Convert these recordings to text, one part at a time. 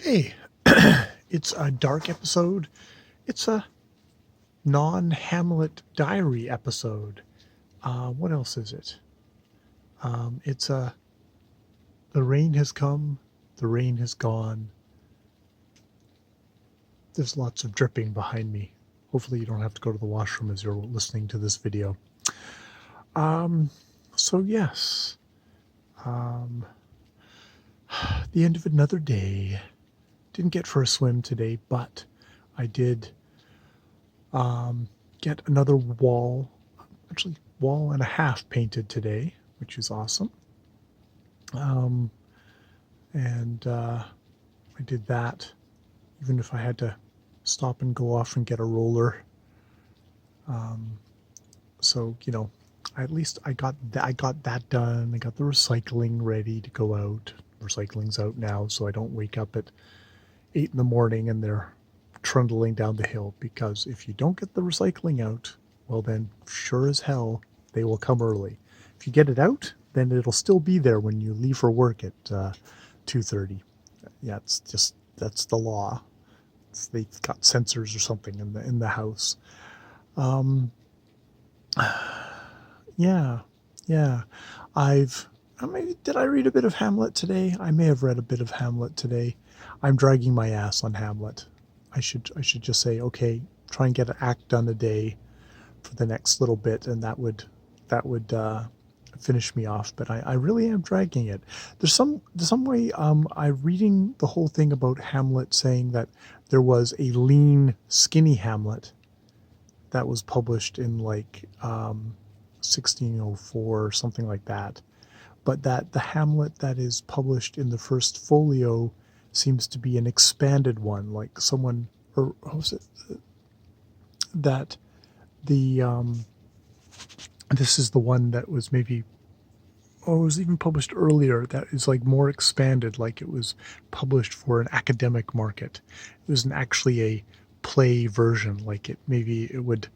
Hey, it's a dark episode. It's a non-Hamlet diary episode. What else is it? It's a the rain has come, the rain has gone. There's lots of dripping behind me. Hopefully you don't have to go to the washroom as you're listening to this video. So yes, um, the end of another day. Didn't get for a swim today, but I did get another wall and a half painted today, which is awesome. And I did that, even if I had to stop and go off and get a roller. So at least I got that done. I got the recycling ready to go out. Recycling's out now, so I don't wake up at 8 in the morning and they're trundling down the hill, because if you don't get the recycling out, well then sure as hell they will come early. If you get it out, then it'll still be there when you leave for work at 2:30. Yeah, that's the law. They've got sensors or something in the house. Yeah. Did I read a bit of Hamlet today? I may have read a bit of Hamlet today. I'm dragging my ass on Hamlet. I should just say, okay, try and get an act done a day for the next little bit, and that would finish me off. But I really am dragging it. There's some way I'm reading the whole thing about Hamlet, saying that there was a lean, skinny Hamlet that was published in 1604 or something like that. But that the Hamlet that is published in the first folio seems to be an expanded one, like someone, or was it that the this is the one that was maybe, it was even published earlier, that is like more expanded, like it was published for an academic market. It wasn't actually a play version, like it would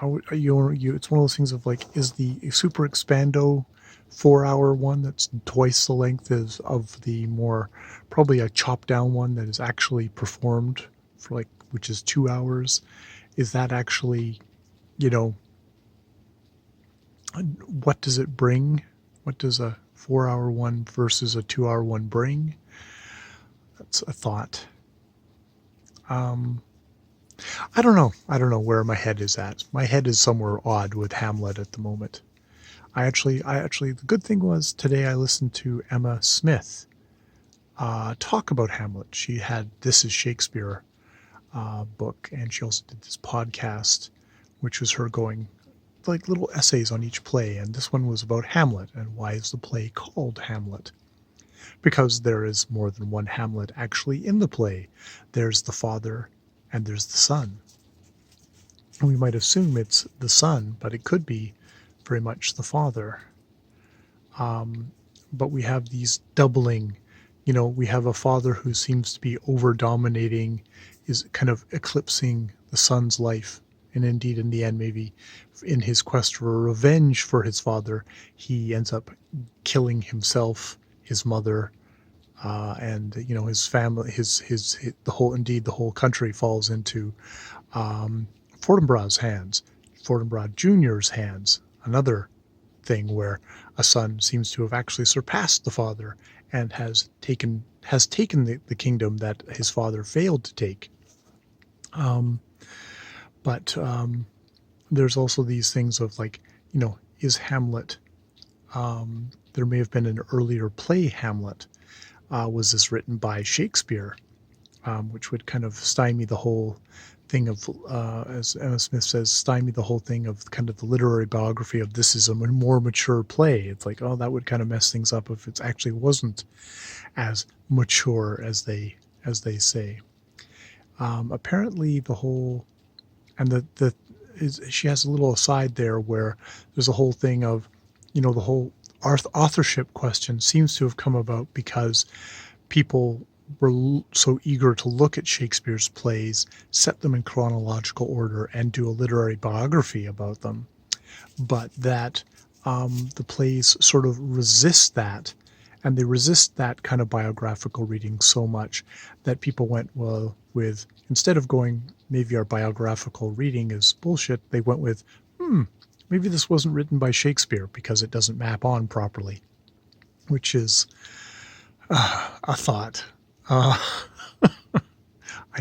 it's one of those things of like, is the super expando 4-hour one that's twice the length of the more, probably a chopped down one that is actually performed for which is 2 hours, is that actually, what does it bring? What does a 4-hour one versus a 2-hour one bring? That's a thought. I don't know where my head is at. My head is somewhere odd with Hamlet at the moment. I actually, the good thing was today I listened to Emma Smith talk about Hamlet. She had This Is Shakespeare book, and she also did this podcast, which was her going like little essays on each play. And this one was about Hamlet, and why is the play called Hamlet? Because there is more than one Hamlet actually in the play. There's the father and there's the son. We might assume it's the son, but it could be very much the father. But we have these doubling, we have a father who seems to be over-dominating, is kind of eclipsing the son's life. And indeed, in the end, maybe in his quest for revenge for his father, he ends up killing himself, his mother, and his family, the whole country falls into Fortinbras's hands, Fortinbras Jr.'s hands. Another thing where a son seems to have actually surpassed the father and has taken the kingdom that his father failed to take. But there's also these things of is Hamlet? There may have been an earlier play, Hamlet. Was this written by Shakespeare? Which would kind of stymie the whole thing of, as Emma Smith says, stymie the whole thing of kind of the literary biography of this is a more mature play. It's like, oh, that would kind of mess things up if it actually wasn't as mature as they say. Apparently the whole, and she has a little aside there where there's a whole thing of, the whole authorship question seems to have come about because people were so eager to look at Shakespeare's plays, set them in chronological order, and do a literary biography about them, but that the plays sort of resist that And they resist that kind of biographical reading so much that people went, well, with, instead of going, maybe our biographical reading is bullshit, they went with, maybe this wasn't written by Shakespeare because it doesn't map on properly, which is a thought. I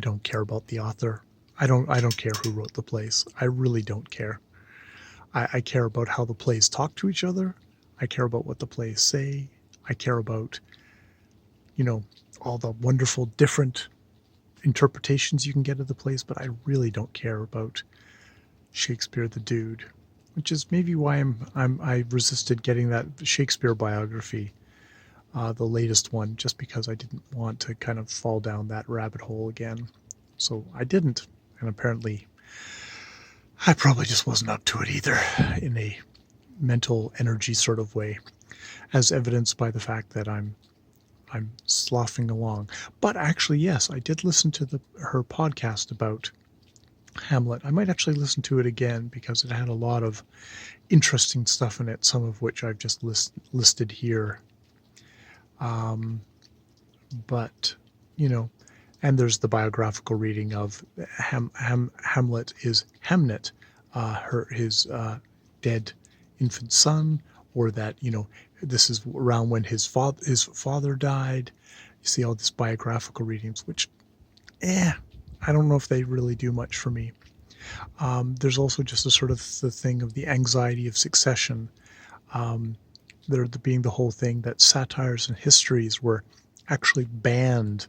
don't care about the author. I don't care who wrote the plays. I really don't care. I care about how the plays talk to each other. I care about what the plays say. I care about, all the wonderful different interpretations you can get of the plays, but I really don't care about Shakespeare the dude, which is maybe why I resisted getting that Shakespeare biography, the latest one, just because I didn't want to kind of fall down that rabbit hole again. So I didn't, and apparently I probably just wasn't up to it either in a mental energy sort of way, as evidenced by the fact that I'm sloughing along. But actually, yes, I did listen to her podcast about Hamlet. I might actually listen to it again because it had a lot of interesting stuff in it, some of which I've just listed here. But, and there's the biographical reading of Hamlet is Hamnet, his dead infant son, or that, this is around when his father died. You see all these biographical readings, which, I don't know if they really do much for me. There's also just a sort of the thing of the anxiety of succession. There being the whole thing that satires and histories were actually banned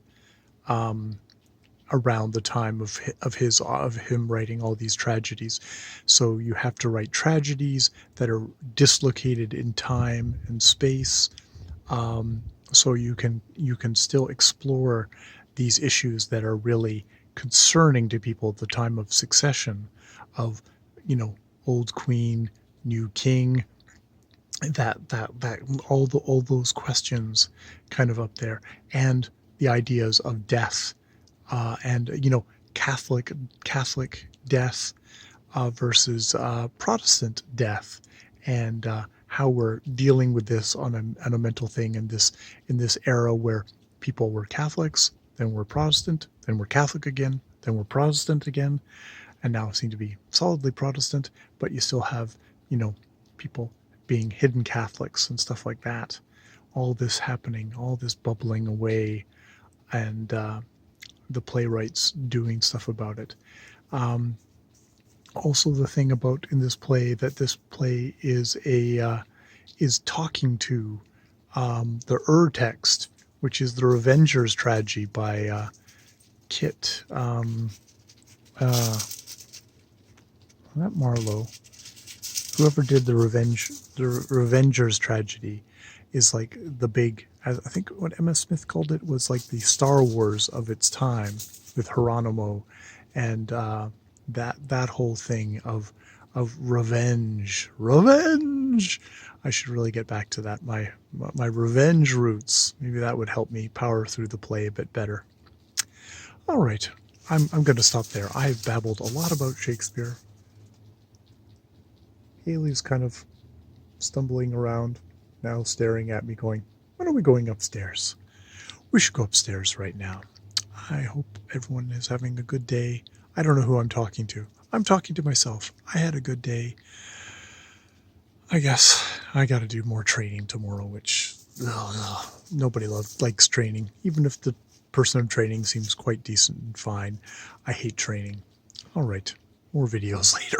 around the time of him writing all these tragedies. So you have to write tragedies that are dislocated in time and space, so you can still explore these issues that are really concerning to people at the time of succession, of old queen, new king, that all those questions kind of up there, and the ideas of death, and Catholic death versus Protestant death, and how we're dealing with this on a mental thing in this era where people were Catholics, then we're Protestant, then we're Catholic again, then we're Protestant again, and now seem to be solidly Protestant, but you still have people being hidden Catholics and stuff like that. All this happening, all this bubbling away, and the playwrights doing stuff about it. Also, the thing about in this play, that this play is talking to the text, which is the Revengers Tragedy by Kit. Not Marlowe. Whoever did the Revengers Tragedy is like the big, I think what Emma Smith called it was like the Star Wars of its time, with Hieronymo, and that whole thing of revenge. I should really get back to that, my revenge roots. Maybe that would help me power through the play a bit better. All right, I'm going to stop there. I've babbled a lot about Shakespeare. Haley's kind of stumbling around now, staring at me going, when are we going upstairs? We should go upstairs right now. I hope everyone is having a good day. I don't know who I'm talking to. I'm talking to myself. I had a good day. I guess I got to do more training tomorrow, which nobody likes training. Even if the person I'm training seems quite decent and fine, I hate training. All right, more videos later.